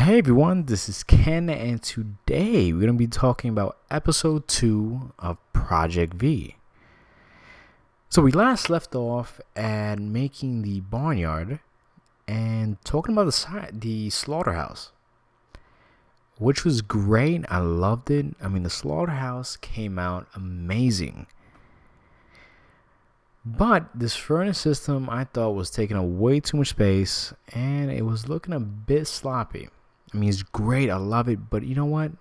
Hey everyone, this is Ken, and today we're going to be talking about episode 2 of Project V. So we last left off at making the barnyard and talking about the slaughterhouse, which was great. I loved it. I mean, the slaughterhouse came out amazing. But this furnace system I thought was taking up way too much space, and it was looking a bit sloppy. I mean, it's great. I love it. But you know what?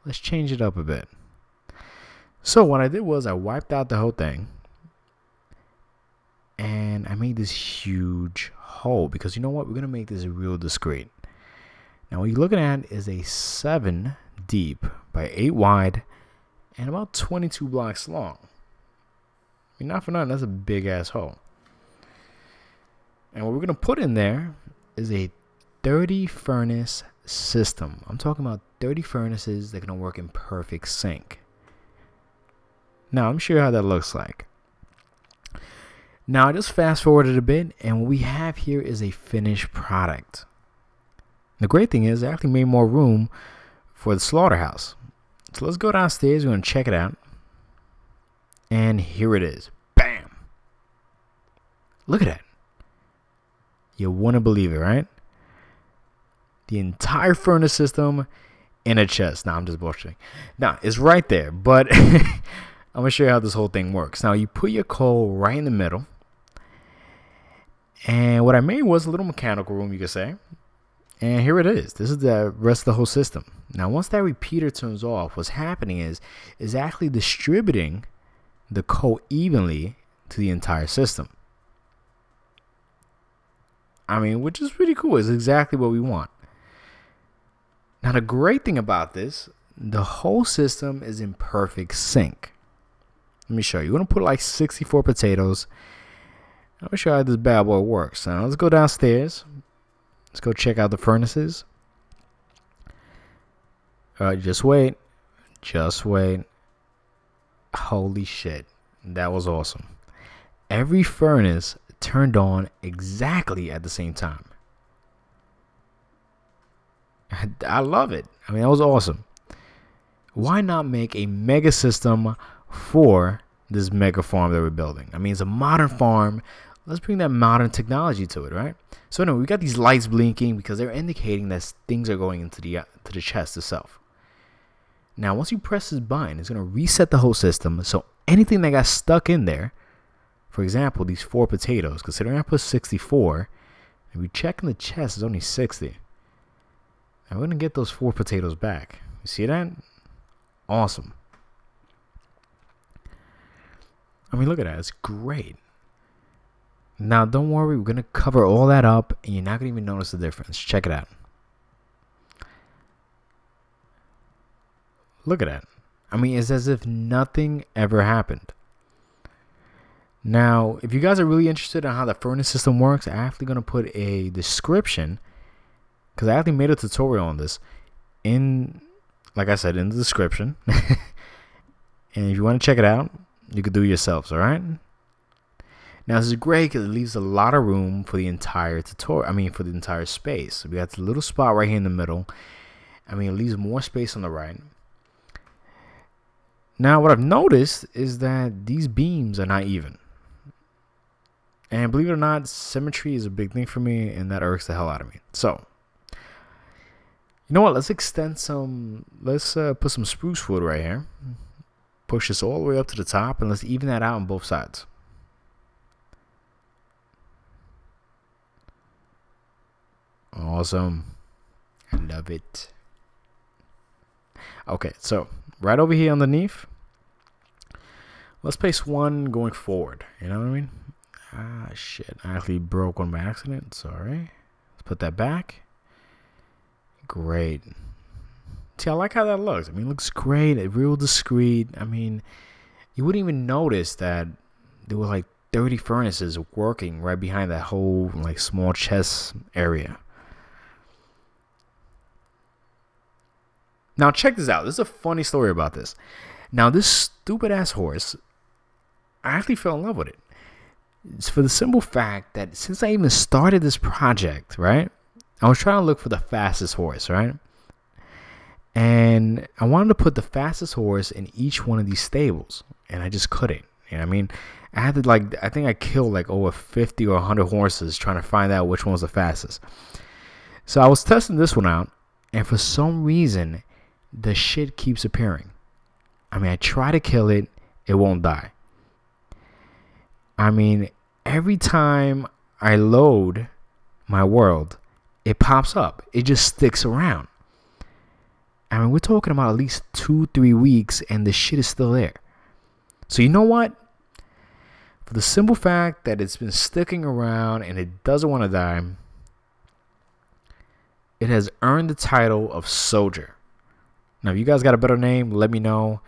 Let's change it up a bit. So what I did was I wiped out the whole thing. And I made this huge hole. Because you know what? We're going to make this real discreet. Now what you're looking at is a 7 deep by 8 wide. And about 22 blocks long. I mean, not for nothing. That's a big ass hole. And what we're going to put in there is a 30 furnace system. I'm talking about 30 furnaces that are going to work in perfect sync. Now, I'm sure how that looks like. Now, I just fast forwarded a bit, and what we have here is a finished product. The great thing is, I actually made more room for the slaughterhouse. So let's go downstairs. We're going to check it out. And here it is. Bam! Look at that. You wouldn't believe it, right? The entire furnace system in a chest. Nah, I'm just bullshitting. Nah, it's right there. But I'm going to show you how this whole thing works. Now, you put your coal right in the middle. And what I made was a little mechanical room, you could say. And here it is. This is the rest of the whole system. Now, once that repeater turns off, what's happening is actually distributing the coal evenly to the entire system. I mean, which is pretty cool. It's exactly what we want. Now, the great thing about this, the whole system is in perfect sync. Let me show you. You're going to put like 64 potatoes. Let me show you how this bad boy works. Now, let's go downstairs. Let's go check out the furnaces. All right, just wait. Just wait. Holy shit. That was awesome. Every furnace turned on exactly at the same time. I love it. I mean, that was awesome. Why not make a mega system for this mega farm that we're building? I mean, it's a modern farm. Let's bring that modern technology to it, right? So anyway, we got these lights blinking because they're indicating that things are going into the chest itself. Now, once you press this button, it's going to reset the whole system. So anything that got stuck in there, for example, these 4 potatoes, considering I put 64, and we check in the chest, it's only 60. And we're going to get those 4 potatoes back. You see that? Awesome. I mean, look at that. It's great. Now, don't worry. We're going to cover all that up, and you're not going to even notice the difference. Check it out. Look at that. I mean, it's as if nothing ever happened. Now, if you guys are really interested in how the furnace system works, I'm actually going to put a description, because I actually made a tutorial on this in, like I said, in the description. And if you want to check it out, you could do it yourselves, all right? Now, this is great because it leaves a lot of room for the entire tutorial. I mean, for the entire space. So we got the little spot right here in the middle. I mean, it leaves more space on the right. Now, what I've noticed is that these beams are not even. And believe it or not, symmetry is a big thing for me, and that irks the hell out of me. So, you know what? Let's extend some. Let's put some spruce wood right here. Push this all the way up to the top, and let's even that out on both sides. Awesome. I love it. Okay, so right over here underneath, let's place one going forward. You know what I mean? Ah, shit. I actually broke one by accident. Sorry. Let's put that back. Great. See, I like how that looks. I mean, it looks great. It's real discreet. I mean, you wouldn't even notice that there were like 30 furnaces working right behind that whole like small chest area. Now, check this out. This is a funny story about this. Now, this stupid ass horse, I actually fell in love with it. It's for the simple fact that since I even started this project, right? I was trying to look for the fastest horse, right? And I wanted to put the fastest horse in each one of these stables, and I just couldn't. You know what I mean? I had to I think I killed like over 50 or 100 horses trying to find out which one was the fastest. So I was testing this one out, and for some reason, the shit keeps appearing. I mean, I try to kill it, it won't die. I mean, every time I load my world, it pops up. It just sticks around. I mean, we're talking about at least 2-3 weeks, and the shit is still there. So you know what? For the simple fact that it's been sticking around and it doesn't want to die, it has earned the title of Soldier. Now, if you guys got a better name, let me know.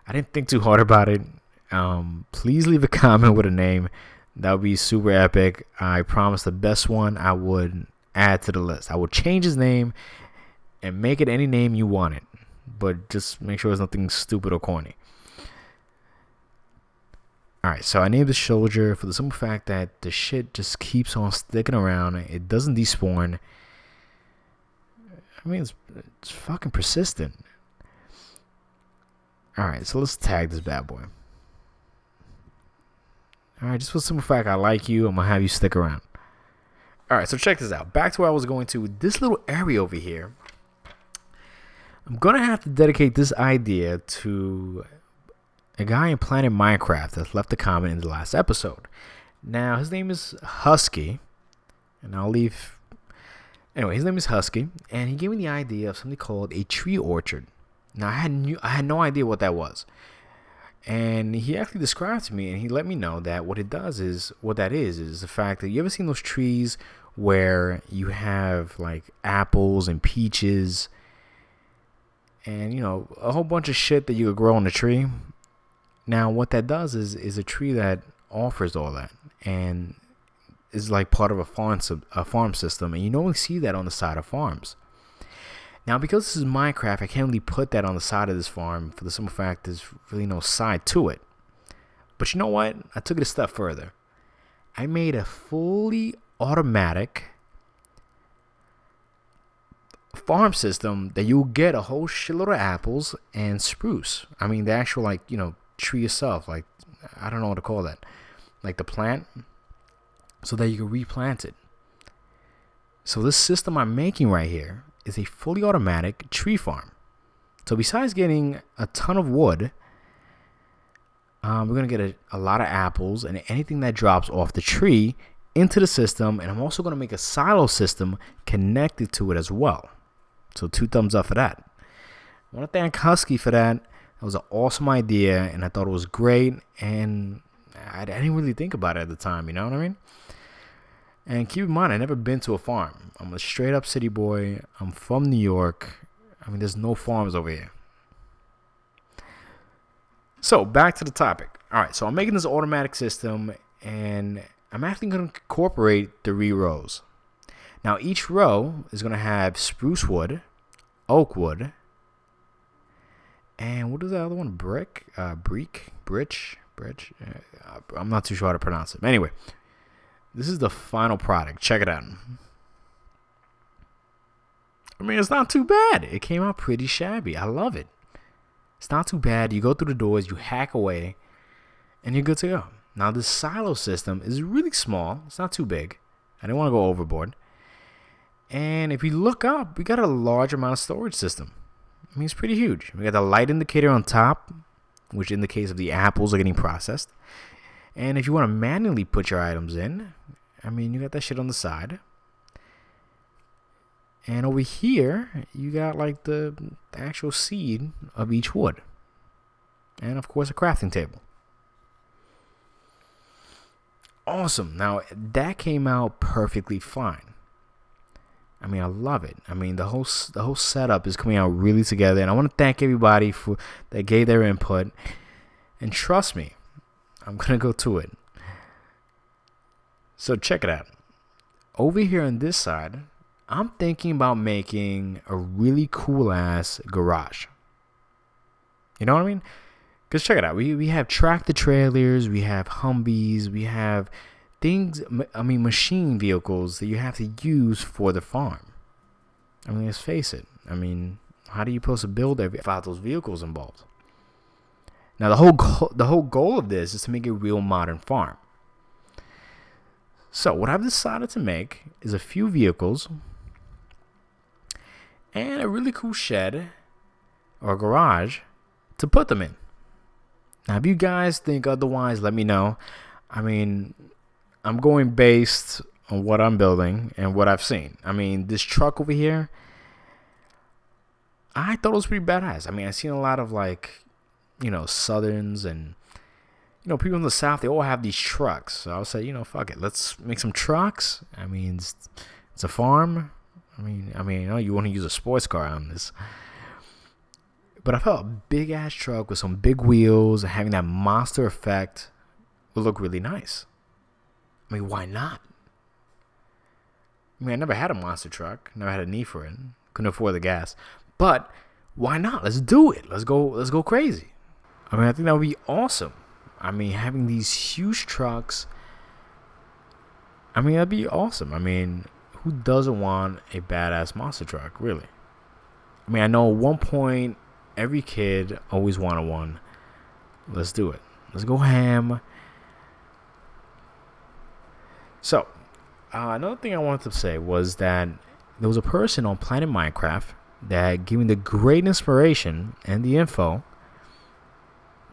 I didn't think too hard about it. Please leave a comment with a name. That would be super epic. I promise the best one I would add to the list. I would change his name and make it any name you want it, but just make sure it's nothing stupid or corny. Alright, so I named the Soldier for the simple fact that the shit just keeps on sticking around. It doesn't despawn. I mean, it's fucking persistent. Alright, so let's tag this bad boy. Alright, just for the simple fact I like you, I'm going to have you stick around. Alright, so check this out. Back to where I was going to. This little area over here, I'm going to have to dedicate this idea to a guy in Planet Minecraft that left a comment in the last episode. Now, his name is Husky, and Anyway, his name is Husky, and he gave me the idea of something called a tree orchard. Now, I had no idea what that was. And he actually described to me, and he let me know that what that is the fact that you ever seen those trees where you have like apples and peaches and, you know, a whole bunch of shit that you could grow on the tree. Now, what that does is a tree that offers all that and is like part of a farm system, and you normally see that on the side of farms. Now, because this is Minecraft, I can't really put that on the side of this farm for the simple fact there's really no side to it. But you know what? I took it a step further. I made a fully automatic farm system that you'll get a whole shitload of apples and spruce. I mean, the actual, like, you know, tree itself, like, I don't know what to call that, like the plant, so that you can replant it. So this system I'm making right here is a fully automatic tree farm. So besides getting a ton of wood, we're going to get a lot of apples and anything that drops off the tree into the system. And I'm also going to make a silo system connected to it as well. So 2 thumbs up for that. I want to thank Husky for that. That was an awesome idea, and I thought it was great. And I didn't really think about it at the time, you know what I mean? And keep in mind, I've never been to a farm. I'm a straight up city boy. I'm from New York. I mean, there's no farms over here. So, back to the topic. All right, so I'm making this automatic system, and I'm actually going to incorporate 3 rows. Now, each row is going to have spruce wood, oak wood, and what is the other one? Bridge? I'm not too sure how to pronounce it. Anyway, this is the final product. Check it out. I mean, it's not too bad. It came out pretty shabby. I love it. It's not too bad. You go through the doors, you hack away, and you're good to go. Now, this silo system is really small. It's not too big. I didn't want to go overboard. And if you look up, we got a large amount of storage system. I mean, it's pretty huge. We got the light indicator on top, which indicates if the apples are getting processed. And if you want to manually put your items in, I mean, you got that shit on the side. And over here, you got like the actual seed of each wood. And of course, a crafting table. Awesome. Now, that came out perfectly fine. I mean, I love it. I mean, the whole setup is coming out really together. And I want to thank everybody that gave their input. And trust me, I'm going to go to it. So check it out. Over here on this side, I'm thinking about making a really cool ass garage. You know what I mean? Because check it out. We have tractor trailers, we have Humvees, we have things, I mean, machine vehicles that you have to use for the farm. I mean, let's face it. I mean, how do you supposed to build without those vehicles involved? Now, the whole goal of this is to make a real modern farm. So, what I've decided to make is a few vehicles and a really cool shed or garage to put them in. Now, if you guys think otherwise, let me know. I mean, I'm going based on what I'm building and what I've seen. I mean, this truck over here, I thought it was pretty badass. I mean, I've seen a lot of Southerns and, people in the South, they all have these trucks. So I was like, fuck it. Let's make some trucks. I mean, it's a farm. I mean, you want to use a sports car on this. But I felt a big ass truck with some big wheels and having that monster effect would look really nice. I mean, why not? I mean, I never had a monster truck. Never had a need for it. Couldn't afford the gas. But why not? Let's do it. Let's go crazy. I mean, I think that would be awesome. I mean, having these huge trucks, I mean, that'd be awesome. I mean, who doesn't want a badass monster truck, really? I mean, I know at one point, every kid always wanted one. Let's do it. Let's go ham. So, another thing I wanted to say was that there was a person on Planet Minecraft that gave me the great inspiration and the info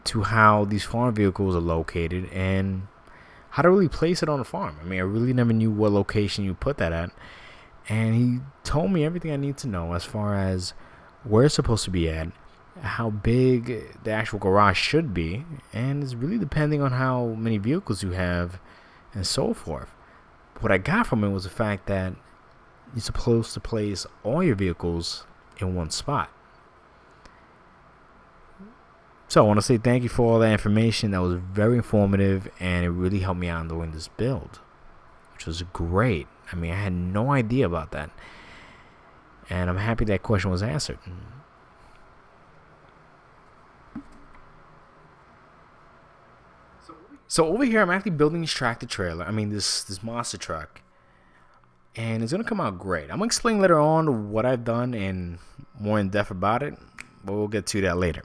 to how these farm vehicles are located and how to really place it on the farm. I mean, I really never knew what location you put that at. And he told me everything I need to know as far as where it's supposed to be at, how big the actual garage should be, and it's really depending on how many vehicles you have and so forth. What I got from it was the fact that you're supposed to place all your vehicles in one spot. So I want to say thank you for all that information. That was very informative, and it really helped me out in doing this build, which was great. I mean, I had no idea about that, and I'm happy that question was answered. So over here, I'm actually building this tractor trailer. I mean, this monster truck, and it's gonna come out great. I'm gonna explain later on what I've done and more in depth about it, but we'll get to that later.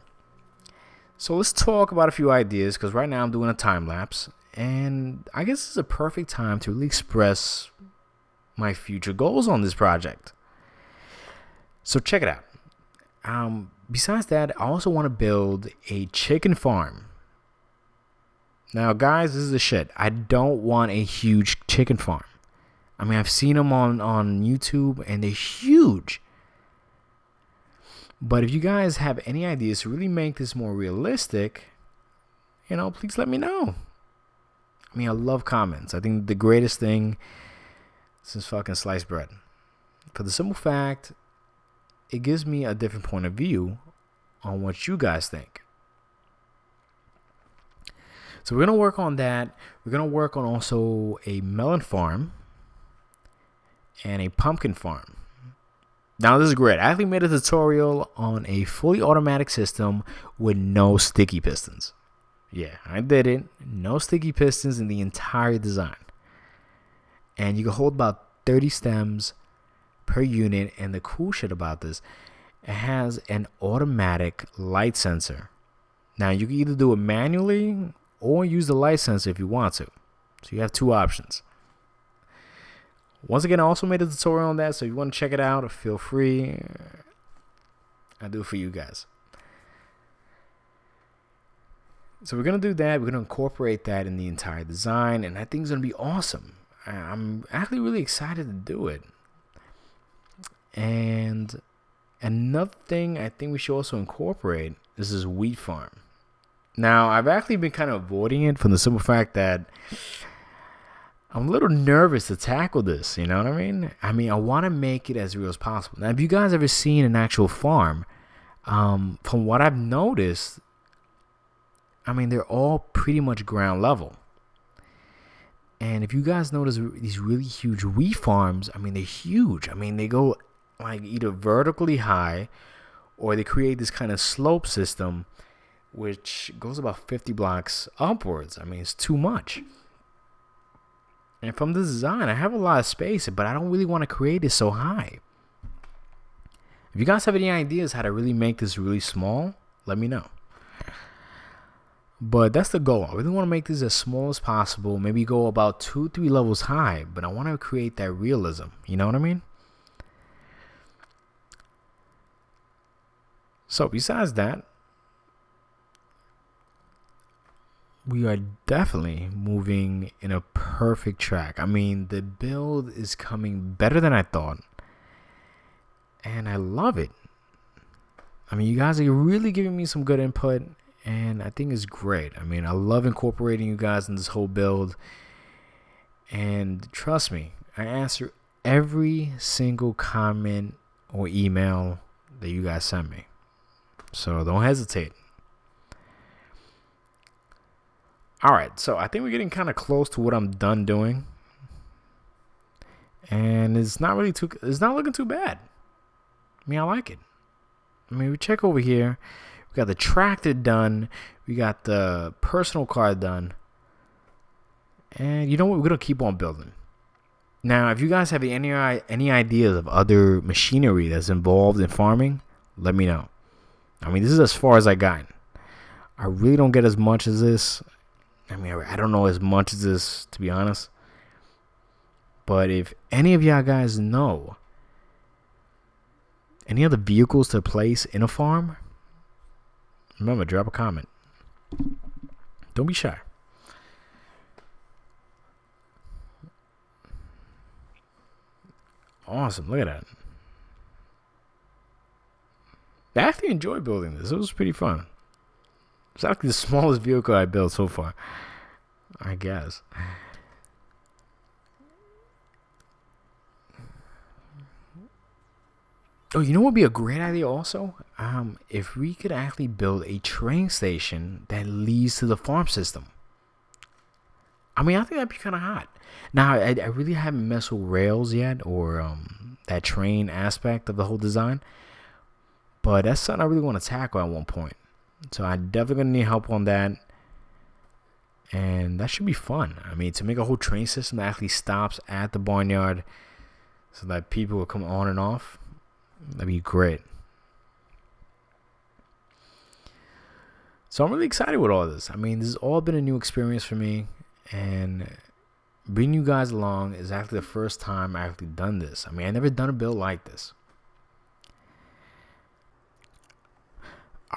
So let's talk about a few ideas, because right now I'm doing a time lapse, and I guess it's a perfect time to really express my future goals on this project. So check it out. Besides that, I also want to build a chicken farm. Now, guys, this is the shit. I don't want a huge chicken farm. I mean, I've seen them on YouTube, and they're huge. But if you guys have any ideas to really make this more realistic, please let me know. I mean, I love comments. I think the greatest thing since fucking sliced bread. For the simple fact, it gives me a different point of view on what you guys think. So we're going to work on that. We're going to work on also a melon farm and a pumpkin farm. Now, this is great. I actually made a tutorial on a fully automatic system with no sticky pistons. Yeah, I did it. No sticky pistons in the entire design. And you can hold about 30 stems per unit. And the cool shit about this, it has an automatic light sensor. Now, you can either do it manually or use the light sensor if you want to. So you have two options. Once again, I also made a tutorial on that, so if you want to check it out, feel free. I do it for you guys. So we're going to do that. We're going to incorporate that in the entire design, and I think it's going to be awesome. I'm actually really excited to do it. And another thing I think we should also incorporate is this wheat farm. Now, I've actually been kind of avoiding it from the simple fact that I'm a little nervous to tackle this, you know what I mean? I want to make it as real as possible. Now, have you guys ever seen an actual farm? From what I've noticed, they're all pretty much ground level. And if you guys notice these really huge wheat farms, they're huge. They go like either vertically high, or they create this kind of slope system, which goes about 50 blocks upwards. It's too much. And from the design, I have a lot of space, but I don't really want to create it so high. If you guys have any ideas how to really make this really small, let me know. But that's the goal. I really want to make this as small as possible. Maybe go about 2-3 levels high, but I want to create that realism. You know what I mean? So besides that, we are definitely moving in a perfect track. I mean, the build is coming better than I thought, and I love it. I mean, you guys are really giving me some good input, and I think it's great. I mean, I love incorporating you guys in this whole build, and trust me, I answer every single comment or email that you guys send me, so don't hesitate. Alright, so I think we're getting kind of close to what I'm done doing. And it's not looking too bad. I mean, I like it. I mean, we check over here. We got the tractor done. We got the personal car done. And you know what? We're going to keep on building. Now, if you guys have any ideas of other machinery that's involved in farming, let me know. I mean, this is as far as I got. I really don't get as much as this. I mean, I don't know as much as this, to be honest. But if any of y'all guys know any other vehicles to place in a farm, remember, drop a comment. Don't be shy. Awesome. Look at that. I actually enjoyed building this. It was pretty fun. It's actually the smallest vehicle I built so far, I guess. Oh, you know what would be a great idea also? If we could actually build a train station that leads to the farm system. I mean, I think that'd be kind of hot. Now, I really haven't messed with rails yet, or that train aspect of the whole design. But that's something I really want to tackle at one point. So I'm definitely going to need help on that. And that should be fun. I mean, to make a whole train system that actually stops at the barnyard so that people will come on and off, that'd be great. So I'm really excited with all this. I mean, this has all been a new experience for me. And bringing you guys along is actually the first time I actually done this. I mean, I never done a build like this.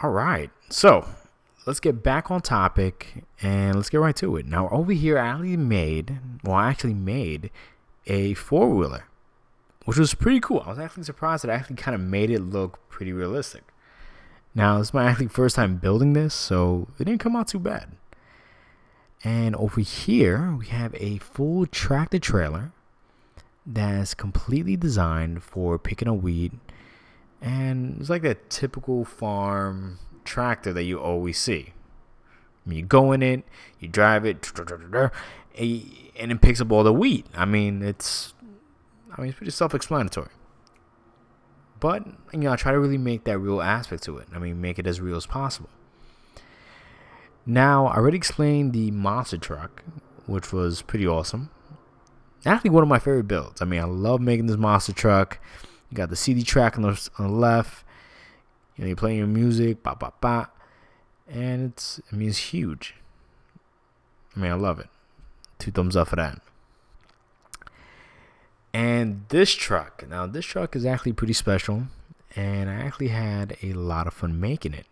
All right, so let's get back on topic and let's get right to it. Now, over here, I actually made a four-wheeler, which was pretty cool. I was actually surprised that I actually kind of made it look pretty realistic. Now, this is my actually first time building this, so it didn't come out too bad. And over here, we have a full tractor trailer that's completely designed for picking up weed. And it's like that typical farm tractor that you always see. I mean, you go in it, you drive it, and it picks up all the wheat. I mean, it's pretty self-explanatory. But, you know, I try to really make that real aspect to it. I mean, make it as real as possible. Now, I already explained the monster truck, which was pretty awesome. Actually, one of my favorite builds. I mean, I love making this monster truck. You got the CD track on the left. You know, you're playing your music, ba ba ba, and it's huge. I mean, I love it. 2 thumbs up for that. And this truck is actually pretty special, and I actually had a lot of fun making it.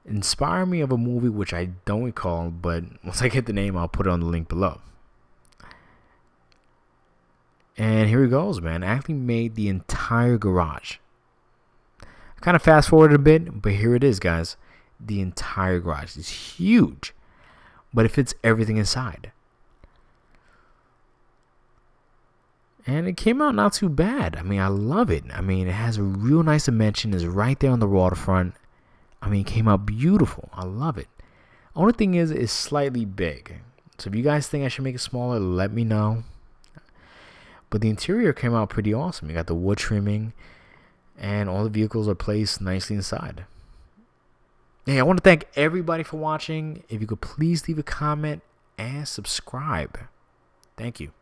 Inspired me of a movie which I don't recall, but once I get the name, I'll put it on the link below. And here it goes, man. I actually made the entire garage. I kind of fast forwarded a bit, but here it is, guys. The entire garage is huge, but it fits everything inside. And it came out not too bad. I mean, I love it. I mean, it has a real nice dimension. It's right there on the waterfront. I mean, it came out beautiful. I love it. Only thing is, it's slightly big. So if you guys think I should make it smaller, let me know. But the interior came out pretty awesome. You got the wood trimming, and all the vehicles are placed nicely inside. Hey, I want to thank everybody for watching. If you could please leave a comment and subscribe. Thank you.